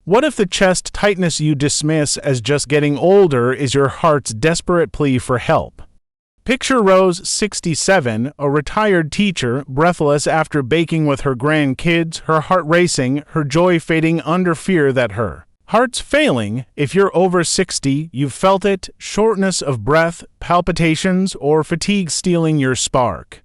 What if the chest tightness you dismiss as just getting older is your heart's desperate plea for help? Picture Rose, 67, a retired teacher, breathless after baking with her grandkids, her heart racing, her joy fading under fear that her heart's failing. If you're over 60, you've felt it: shortness of breath, palpitations, or fatigue stealing your spark.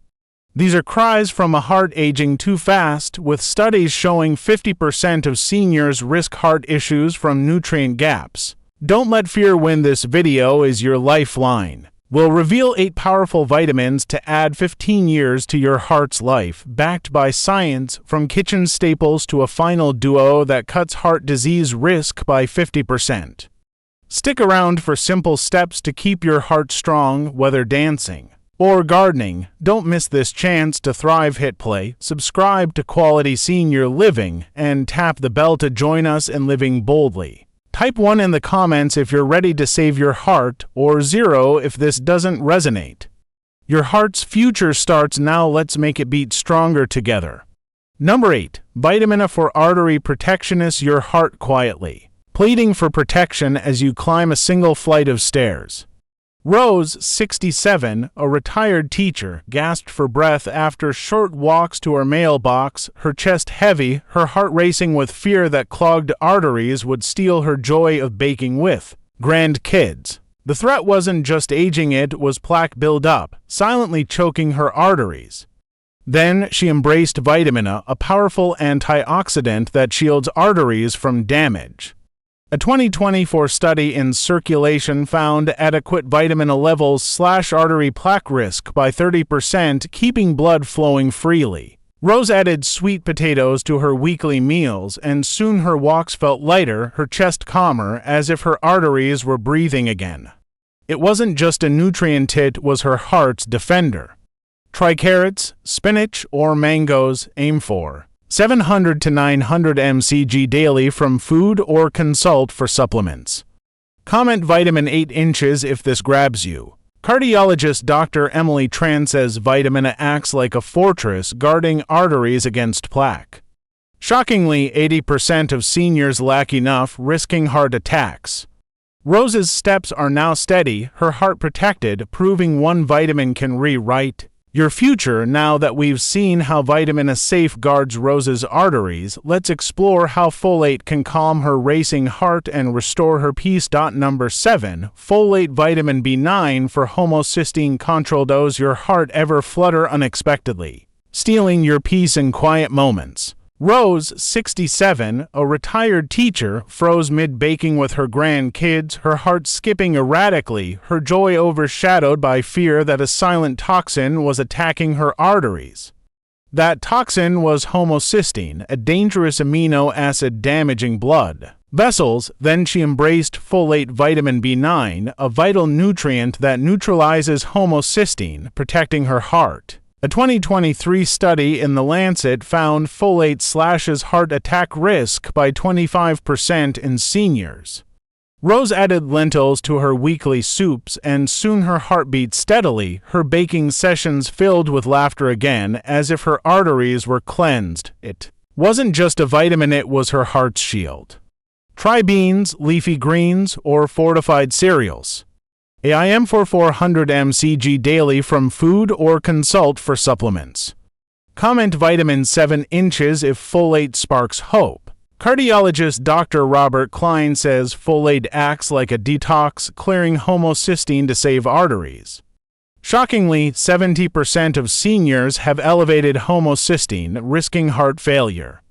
These are cries from a heart aging too fast, with studies showing 50% of seniors risk heart issues from nutrient gaps. Don't let fear win. This video is your lifeline. We'll reveal 8 powerful vitamins to add 15 years to your heart's life, backed by science, from kitchen staples to a final duo that cuts heart disease risk by 50%. Stick around for simple steps to keep your heart strong, whether dancing or gardening. Don't miss this chance to thrive. Hit play, subscribe to Quality Senior Living, and tap the bell to join us in living boldly. Type 1 in the comments if you're ready to save your heart, or 0 if this doesn't resonate. Your heart's future starts now. Let's make it beat stronger together. Number 8. Vitamin A for artery protectionist. Your heart quietly pleading for protection as you climb a single flight of stairs. Rose, 67, a retired teacher, gasped for breath after short walks to her mailbox, her chest heavy, her heart racing with fear that clogged arteries would steal her joy of baking with grandkids. The threat wasn't just aging, it was plaque buildup, silently choking her arteries. Then she embraced vitamin A, a powerful antioxidant that shields arteries from damage. A 2024 study in Circulation found adequate vitamin A levels slashed artery plaque risk by 30%, keeping blood flowing freely. Rose added sweet potatoes to her weekly meals, and soon her walks felt lighter, her chest calmer, as if her arteries were breathing again. It wasn't just a nutrient, it was her heart's defender. Try carrots, spinach, or mangoes. Aim for 700 to 900 mcg daily from food, or consult for supplements. Comment vitamin 8 inches if this grabs you. Cardiologist Dr. Emily Tran says vitamin A acts like a fortress guarding arteries against plaque. Shockingly, 80% of seniors lack enough, risking heart attacks. Rose's steps are now steady, her heart protected, proving one vitamin can rewrite your future. Now that we've seen how vitamin A safeguards Rose's arteries, let's explore how folate can calm her racing heart and restore her peace. Number 7. Folate vitamin B9 for homocysteine control. Does your heart ever flutter unexpectedly, stealing your peace in quiet moments? Rose, 67, a retired teacher, froze mid-baking with her grandkids, her heart skipping erratically, her joy overshadowed by fear that a silent toxin was attacking her arteries. That toxin was homocysteine, a dangerous amino acid damaging blood vessels. Then she embraced folate vitamin B9, a vital nutrient that neutralizes homocysteine, protecting her heart. A 2023 study in The Lancet found folate slashes heart attack risk by 25% in seniors. Rose added lentils to her weekly soups, and soon her heart beat steadily, her baking sessions filled with laughter again, as if her arteries were cleansed. It wasn't just a vitamin, it was her heart's shield. Try beans, leafy greens, or fortified cereals. AIM for 400 mcg daily from food, or consult for supplements. Comment vitamin 7 inches if folate sparks hope. Cardiologist Dr. Robert Klein says folate acts like a detox, clearing homocysteine to save arteries. Shockingly, 70% of seniors have elevated homocysteine, risking heart failure.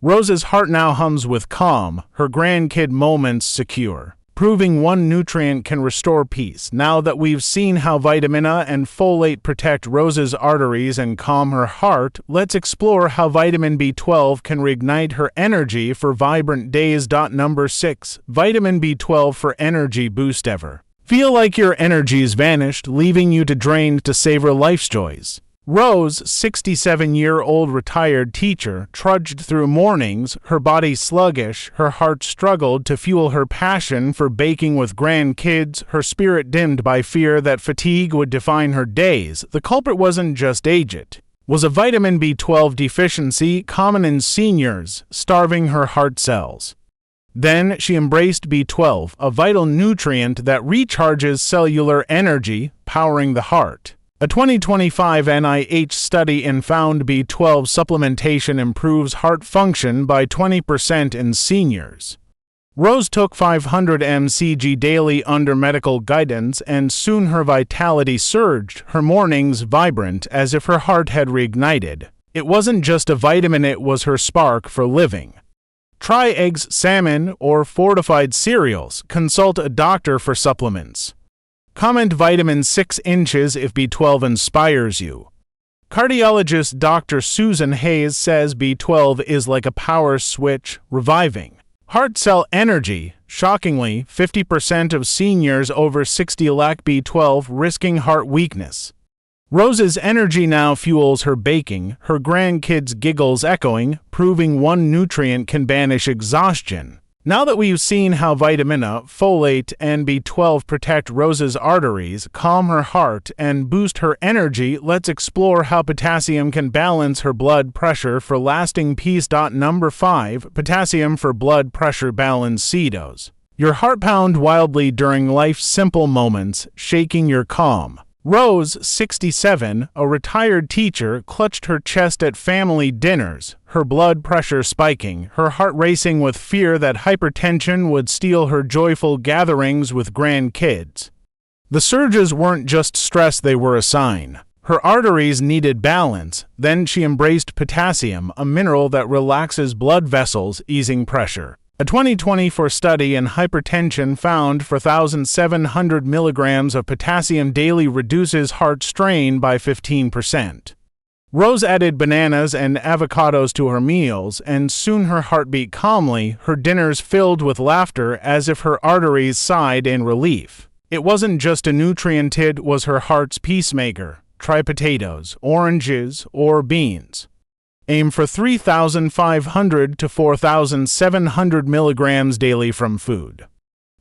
Rose's heart now hums with calm, her grandkid moments secure, proving one nutrient can restore peace. Now that we've seen how vitamin A and folate protect Rose's arteries and calm her heart, let's explore how vitamin B12 can reignite her energy for vibrant days. Number 6. Vitamin B12 for energy boost. Ever feel like your energy's vanished, leaving you drained to savor life's joys? Rose, 67-year-old retired teacher, trudged through mornings, her body sluggish, her heart struggled to fuel her passion for baking with grandkids, her spirit dimmed by fear that fatigue would define her days. The culprit wasn't just age, it was a vitamin B12 deficiency common in seniors, starving her heart cells. Then she embraced B12, a vital nutrient that recharges cellular energy, powering the heart. A 2025 NIH study found B12 supplementation improves heart function by 20% in seniors. Rose took 500 mcg daily under medical guidance, and soon her vitality surged, her mornings vibrant as if her heart had reignited. It wasn't just a vitamin, it was her spark for living. Try eggs, salmon, or fortified cereals. Consult a doctor for supplements. Comment vitamin 6 inches if B12 inspires you. Cardiologist Dr. Susan Hayes says B12 is like a power switch, reviving heart cell energy. Shockingly, 50% of seniors over 60 lack B12, risking heart weakness. Rose's energy now fuels her baking, her grandkids' giggles echoing, proving one nutrient can banish exhaustion. Now that we've seen how vitamin A, folate, and B12 protect Rose's arteries, calm her heart, and boost her energy, let's explore how potassium can balance her blood pressure for lasting peace. Number 5. Potassium for blood pressure balance. Cedos. Your heart pound wildly during life's simple moments, shaking your calm. Rose, 67, a retired teacher, clutched her chest at family dinners, her blood pressure spiking, her heart racing with fear that hypertension would steal her joyful gatherings with grandkids. The surges weren't just stress, they were a sign. Her arteries needed balance. Then she embraced potassium, a mineral that relaxes blood vessels, easing pressure. A 2024 study in hypertension found 4,700 milligrams of potassium daily reduces heart strain by 15%. Rose added bananas and avocados to her meals, and soon her heart beat calmly, her dinners filled with laughter as if her arteries sighed in relief. It wasn't just a nutrient, it was her heart's peacemaker. Try potatoes, oranges, or beans. Aim for 3,500 to 4,700 milligrams daily from food.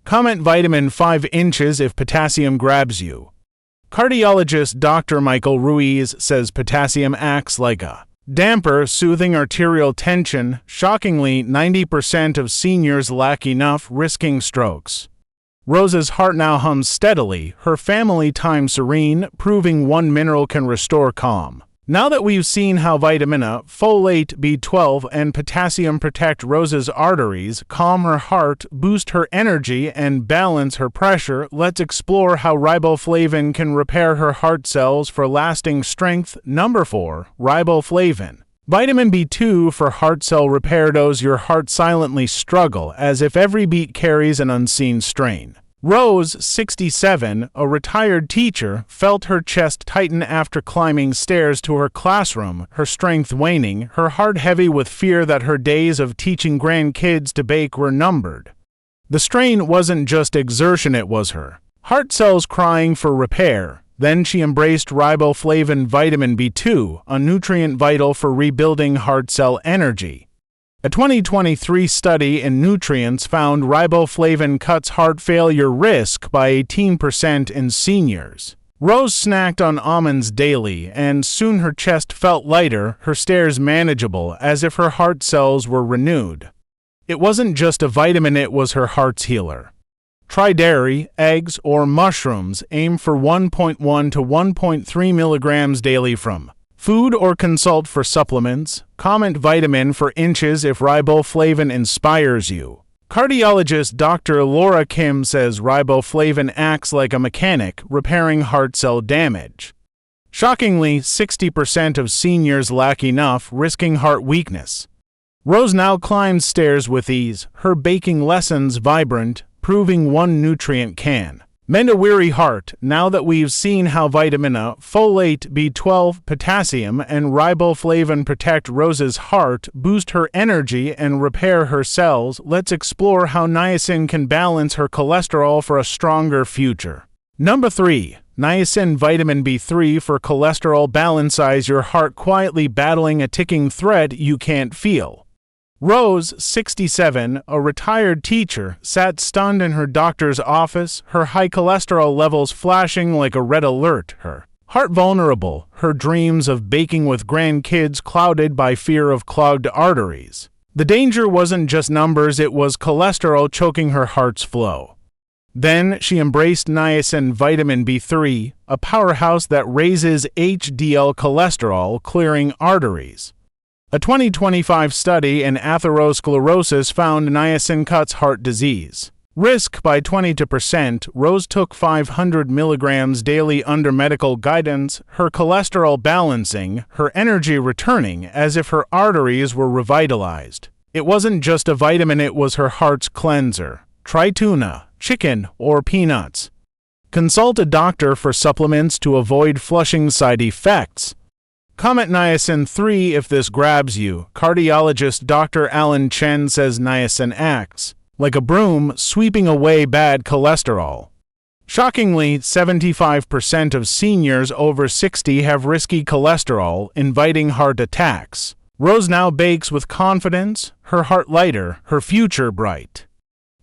Comment vitamin 5 inches if potassium grabs you. Cardiologist Dr. Michael Ruiz says potassium acts like a damper, soothing arterial tension. Shockingly, 90% of seniors lack enough, risking strokes. Rose's heart now hums steadily, her family time serene, proving one mineral can restore calm. Now that we've seen how vitamin A, folate, B12, and potassium protect Rose's arteries, calm her heart, boost her energy, and balance her pressure, let's explore how riboflavin can repair her heart cells for lasting strength. Number 4. Riboflavin. Vitamin B2 for heart cell repair. Does your heart silently struggle, as if every beat carries an unseen strain? Rose, 67, a retired teacher, felt her chest tighten after climbing stairs to her classroom, her strength waning, her heart heavy with fear that her days of teaching grandkids to bake were numbered. The strain wasn't just exertion, it was her heart cells crying for repair. Then she embraced riboflavin, vitamin B2, a nutrient vital for rebuilding heart cell energy. A 2023 study in nutrients found riboflavin cuts heart failure risk by 18% in seniors. Rose snacked on almonds daily, and soon her chest felt lighter, her stairs manageable, as if her heart cells were renewed. It wasn't just a vitamin, it was her heart's healer. Try dairy, eggs, or mushrooms. Aim for 1.1 to 1.3 milligrams daily from food, or consult for supplements. Comment vitamin for inches if riboflavin inspires you. Cardiologist Dr. Laura Kim says riboflavin acts like a mechanic, repairing heart cell damage. Shockingly, 60% of seniors lack enough, risking heart weakness. Rose now climbs stairs with ease, her baking lessons vibrant, proving one nutrient can mend a weary heart. Now that we've seen how vitamin A, folate, B12, potassium, and riboflavin protect Rose's heart, boost her energy, and repair her cells, let's explore how niacin can balance her cholesterol for a stronger future. Number 3. Niacin, vitamin B3 for cholesterol balance. Your heart quietly battling a ticking thread you can't feel. Rose, 67, a retired teacher, sat stunned in her doctor's office, her high cholesterol levels flashing like a red alert, her heart vulnerable, her dreams of baking with grandkids clouded by fear of clogged arteries. The danger wasn't just numbers, it was cholesterol choking her heart's flow. Then she embraced niacin vitamin B3, a powerhouse that raises HDL cholesterol, clearing arteries. A 2025 study in atherosclerosis found niacin cuts heart disease risk by 22%. Rose took 500 milligrams daily under medical guidance, her cholesterol balancing, her energy returning as if her arteries were revitalized. It wasn't just a vitamin, it was her heart's cleanser. Try tuna, chicken, or peanuts. Consult a doctor for supplements to avoid flushing side effects. Comment niacin 3 if this grabs you. Cardiologist Dr. Alan Chen says niacin acts like a broom sweeping away bad cholesterol. Shockingly, 75% of seniors over 60 have risky cholesterol, inviting heart attacks. Rose now bakes with confidence, her heart lighter, her future bright.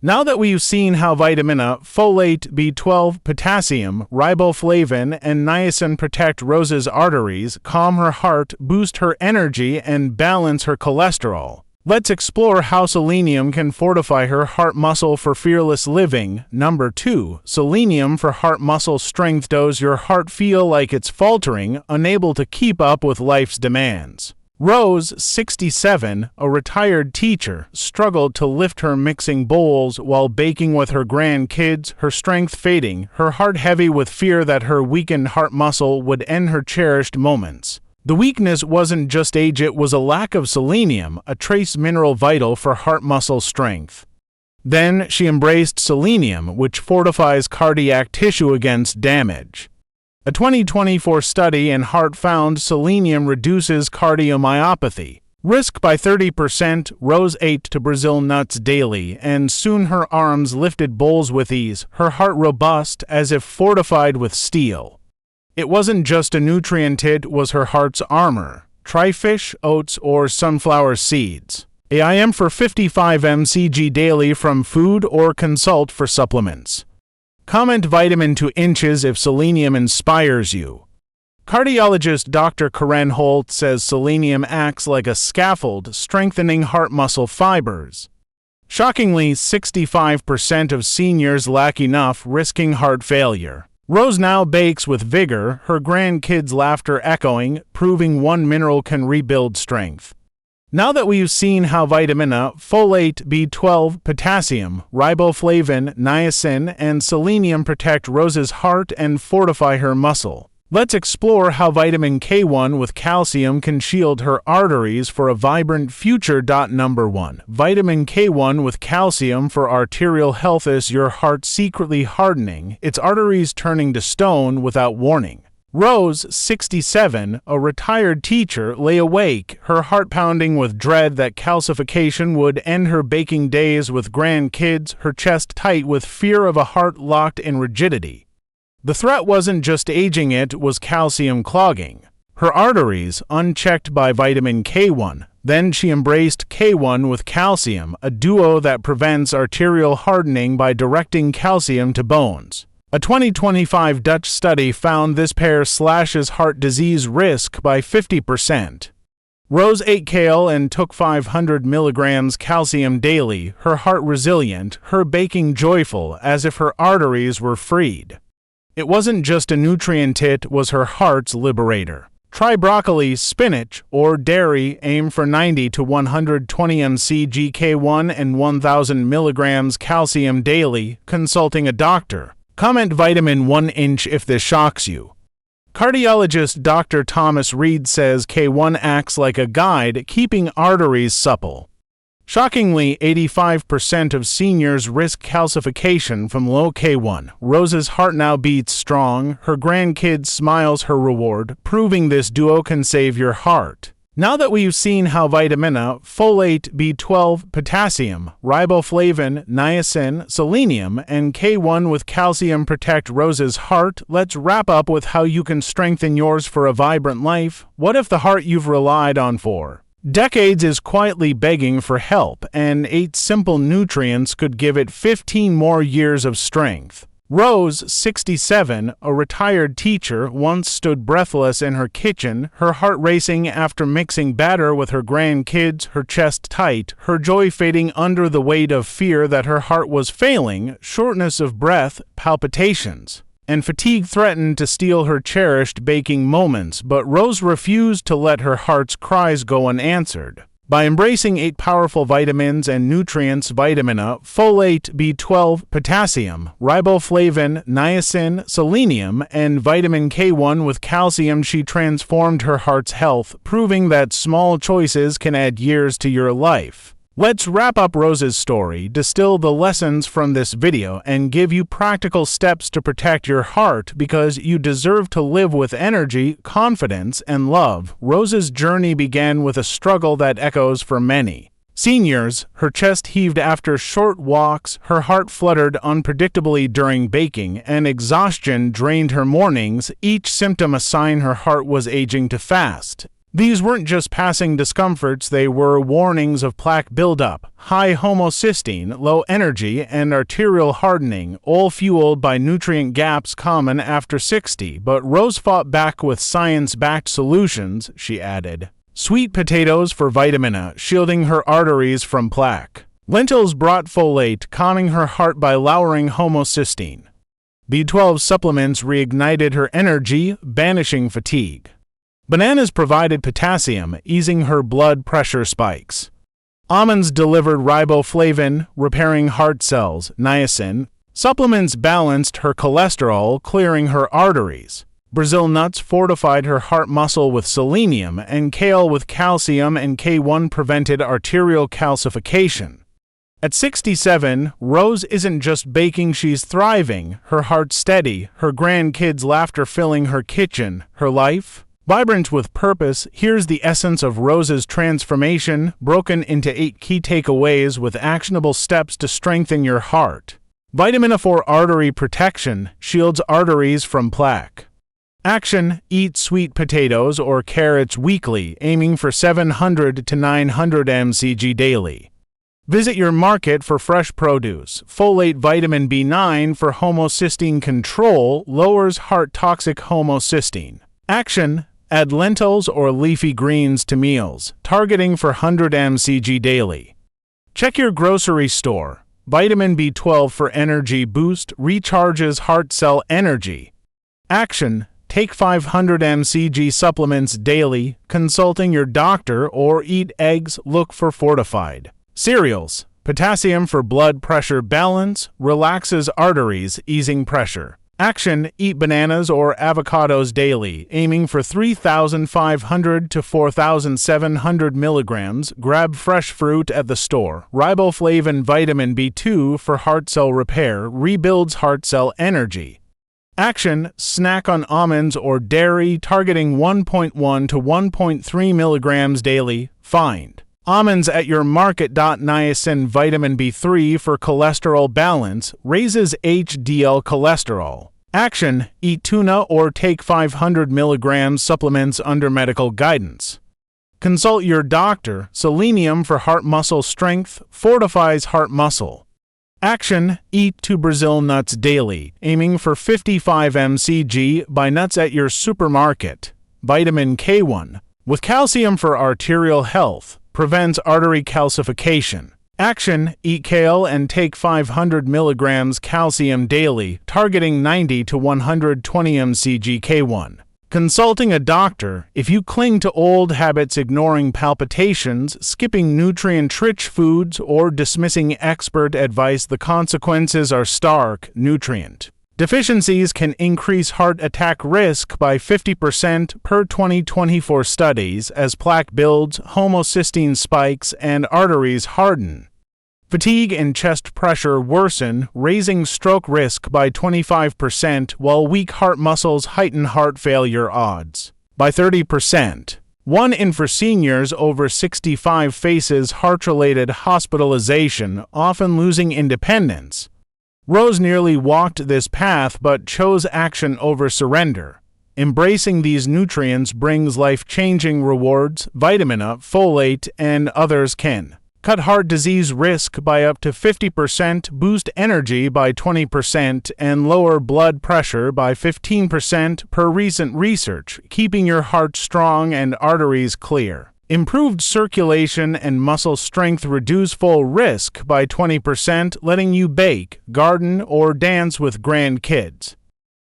Now that we've seen how vitamin A, folate, B12, potassium, riboflavin, and niacin protect Rose's arteries, calm her heart, boost her energy, and balance her cholesterol, let's explore how selenium can fortify her heart muscle for fearless living. Number 2. Selenium for heart muscle strength. Does your heart feel like it's faltering, unable to keep up with life's demands? Rose, 67, a retired teacher, struggled to lift her mixing bowls while baking with her grandkids, her strength fading, her heart heavy with fear that her weakened heart muscle would end her cherished moments. The weakness wasn't just age, it was a lack of selenium, a trace mineral vital for heart muscle strength. Then she embraced selenium, which fortifies cardiac tissue against damage. A 2024 study in heart found selenium reduces cardiomyopathy risk by 30%. Rose ate to Brazil nuts daily, and soon her arms lifted bowls with ease, her heart robust as if fortified with steel. It wasn't just a nutrient, it was her heart's armor. Try fish, oats, or sunflower seeds. AIM for 55 mcg daily from food, or consult for supplements. Comment vitamin 2 inches if selenium inspires you. Cardiologist Dr. Karen Holt says selenium acts like a scaffold, strengthening heart muscle fibers. Shockingly, 65% of seniors lack enough, risking heart failure. Rose now bakes with vigor, her grandkids' laughter echoing, proving one mineral can rebuild strength. Now that we've seen how vitamin A, folate, B12, potassium, riboflavin, niacin, and selenium protect Rose's heart and fortify her muscle, let's explore how vitamin K1 with calcium can shield her arteries for a vibrant future. Number 1. Vitamin K1 with calcium for arterial health. Is your heart secretly hardening, its arteries turning to stone without warning? Rose, 67, a retired teacher, lay awake, her heart pounding with dread that calcification would end her baking days with grandkids, her chest tight with fear of a heart locked in rigidity. The threat wasn't just aging, it was calcium clogging her arteries, unchecked by vitamin K1. Then she embraced K1 with calcium, a duo that prevents arterial hardening by directing calcium to bones. A 2025 Dutch study found this pair slashes heart disease risk by 50%. Rose ate kale and took 500 milligrams calcium daily, her heart resilient, her baking joyful as if her arteries were freed. It wasn't just a nutrient, it was her heart's liberator. Try broccoli, spinach, or dairy. Aim for 90 to 120 mcg K1 and 1000 milligrams calcium daily, consulting a doctor. Comment vitamin 1 inch if this shocks you. Cardiologist Dr. Thomas Reed says K1 acts like a guide, keeping arteries supple. Shockingly, 85% of seniors risk calcification from low K1. Rose's heart now beats strong, her grandkids smiles her reward, proving this duo can save your heart. Now that we've seen how vitamin A, folate, B12, potassium, riboflavin, niacin, selenium, and K1 with calcium protect Rose's heart, let's wrap up with how you can strengthen yours for a vibrant life. What if the heart you've relied on for decades is quietly begging for help, and 8 simple nutrients could give it 15 more years of strength? Rose, 67, a retired teacher, once stood breathless in her kitchen, her heart racing after mixing batter with her grandkids, her chest tight, her joy fading under the weight of fear that her heart was failing, shortness of breath, palpitations, and fatigue threatened to steal her cherished baking moments, but Rose refused to let her heart's cries go unanswered. By embracing 8 powerful vitamins and nutrients, vitamin A, folate, B12, potassium, riboflavin, niacin, selenium, and vitamin K1 with calcium, she transformed her heart's health, proving that small choices can add years to your life. Let's wrap up Rose's story, distill the lessons from this video, and give you practical steps to protect your heart because you deserve to live with energy, confidence, and love. Rose's journey began with a struggle that echoes for many. Seniors, her chest heaved after short walks, her heart fluttered unpredictably during baking, and exhaustion drained her mornings, each symptom a sign her heart was aging too fast. These weren't just passing discomforts, they were warnings of plaque buildup, high homocysteine, low energy, and arterial hardening, all fueled by nutrient gaps common after 60. But Rose fought back with science-backed solutions, she added. Sweet potatoes for vitamin A, shielding her arteries from plaque. Lentils brought folate, calming her heart by lowering homocysteine. B12 supplements reignited her energy, banishing fatigue. Bananas provided potassium, easing her blood pressure spikes. Almonds delivered riboflavin, repairing heart cells, niacin. Supplements balanced her cholesterol, clearing her arteries. Brazil nuts fortified her heart muscle with selenium, and kale with calcium and K1 prevented arterial calcification. At 67, Rose isn't just baking, she's thriving, her heart steady, her grandkids' laughter filling her kitchen, her life vibrant with purpose. Here's the essence of Rose's transformation, broken into 8 key takeaways with actionable steps to strengthen your heart. Vitamin A for artery protection, shields arteries from plaque. Action: eat sweet potatoes or carrots weekly, aiming for 700 to 900 mcg daily. Visit your market for fresh produce. Folate vitamin B9 for homocysteine control, lowers heart toxic homocysteine. Action: add lentils or leafy greens to meals, targeting for 100 mcg daily. Check your grocery store. Vitamin B12 for energy boost, recharges heart cell energy. Action: take 500 mcg supplements daily, consulting your doctor, or eat eggs, look for fortified. Cereals: potassium for blood pressure balance, relaxes arteries, easing pressure. Action: eat bananas or avocados daily, aiming for 3,500 to 4,700 milligrams. Grab fresh fruit at the store. Riboflavin vitamin B2 for heart cell repair, rebuilds heart cell energy. Action: snack on almonds or dairy, targeting 1.1 to 1.3 milligrams daily. Find almonds at your market. Niacin vitamin B3 for cholesterol balance, raises HDL cholesterol. Action: eat tuna or take 500 milligrams supplements under medical guidance. Consult your doctor. Selenium for heart muscle strength, fortifies heart muscle. Action: eat 2 Brazil nuts daily, aiming for 55 mcg. Buy nuts at your supermarket. Vitamin K1 with calcium for arterial health, prevents artery calcification. Action: eat kale and take 500 milligrams calcium daily, targeting 90 to 120 mcg K1. Consulting a doctor. If you cling to old habits, ignoring palpitations, skipping nutrient-rich foods, or dismissing expert advice, the consequences are stark. Nutrient deficiencies can increase heart attack risk by 50% per 2024 studies as plaque builds, homocysteine spikes, and arteries harden. Fatigue and chest pressure worsen, raising stroke risk by 25%, while weak heart muscles heighten heart failure odds by 30%. 1 in 4 seniors over 65 faces heart-related hospitalization, often losing independence. Rose nearly walked this path but chose action over surrender. Embracing these nutrients brings life-changing rewards. Vitamin A, folate, and others can cut heart disease risk by up to 50%, boost energy by 20%, and lower blood pressure by 15% per recent research, keeping your heart strong and arteries clear. Improved circulation and muscle strength reduce fall risk by 20%, letting you bake, garden, or dance with grandkids.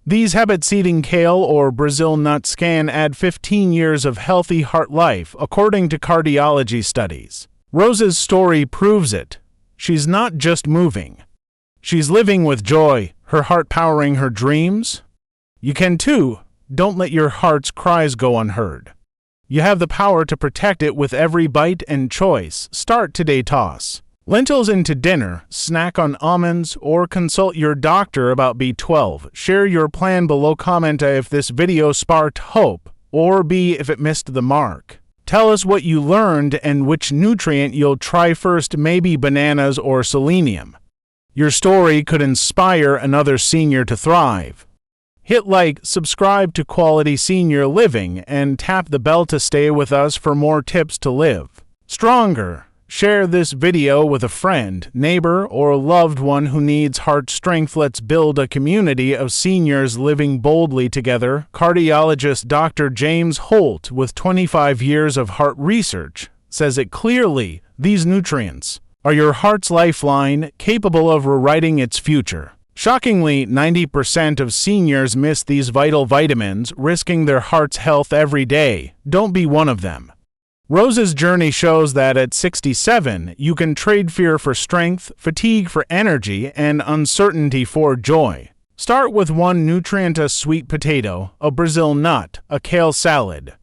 These habit-seeding kale or Brazil nut can add 15 years of healthy heart life, according to cardiology studies. Rose's story proves it. She's not just moving. She's living with joy, her heart powering her dreams. You can too. Don't let your heart's cries go unheard. You have the power to protect it with every bite and choice. Start today. Toss lentils into dinner, snack on almonds, or consult your doctor about B12. Share your plan below. Comment A if this video sparked hope, or B if it missed the mark. Tell us what you learned and which nutrient you'll try first, maybe bananas or selenium. Your story could inspire another senior to thrive. Hit like, subscribe to Quality Senior Living, and tap the bell to stay with us for more tips to live stronger. Share this video with a friend, neighbor, or loved one who needs heart strength. Let's build a community of seniors living boldly together. Cardiologist Dr. James Holt, with 25 years of heart research, says it clearly: these nutrients are your heart's lifeline, capable of rewriting its future. Shockingly, 90% of seniors miss these vital vitamins, risking their heart's health every day. Don't be one of them. Rose's journey shows that at 67, you can trade fear for strength, fatigue for energy, and uncertainty for joy. Start with one nutrient: a sweet potato, a Brazil nut, a kale salad.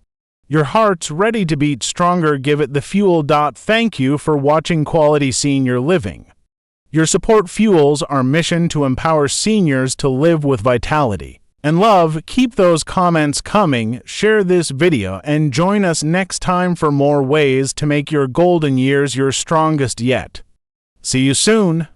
Your heart's ready to beat stronger. Give it the fuel. Thank you for watching Quality Senior Living. Your support fuels our mission to empower seniors to live with vitality and love. Keep those comments coming, share this video, and join us next time for more ways to make your golden years your strongest yet. See you soon!